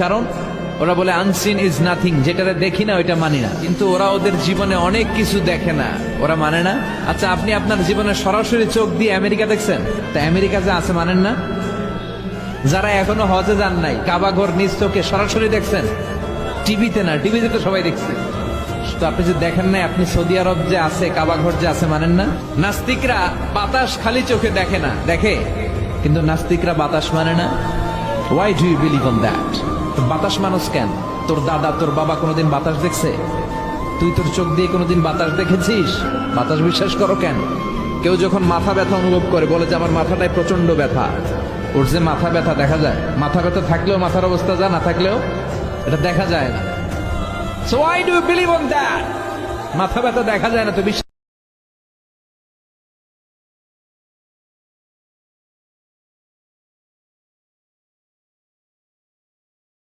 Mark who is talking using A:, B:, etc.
A: কারণ ওরা বলে আনসিন ইজ নাথিং, যেটা দেখি না ওইটা মানি না। কিন্তু ওরা ওদের জীবনে অনেক কিছু দেখে না, ওরা মানে না। আচ্ছা, আপনি আপনার জীবনে সরাসরি চোখ দিয়ে আমেরিকা দেখছেন? তা আমেরিকা যে আছে মানেন না? যারা এখনো হজে যান নাই, কাবা ঘর নিজ চোখে সরাসরি দেখছেন? টিভিতে না, টিভিতে তো সবাই দেখছে। তো আপনি যে দেখেন নাই, আপনি সৌদি আরব যে আছে, কাবা ঘর যে আছে মানেন না? নাস্তিকরা বাতাস খালি চোখে দেখে না, দেখে, কিন্তু নাস্তিকরা বাতাস মানে না। Why do you believe on that? বাতাস মানুষ কেন? তোর দাদা তোর বাবা কোনোদিন বাতাস দেখছে? তুই তোর চোখ দিয়ে কোনোদিন বাতাস দেখেছিস? বাতাস বিশ্বাস করো কেন? কেউ যখন মাথা ব্যথা অনুভব করে বলে যে আমার মাথাটায় প্রচন্ড ব্যথা, ওর যে মাথা ব্যথা দেখা যায়, মাথা ব্যথা থাকলেও মাথার অবস্থা যা, না থাকলেও এটা দেখা যায় না। So why do you believe on that? মাথা ব্যথা দেখা যায় না তো বিশ্বাস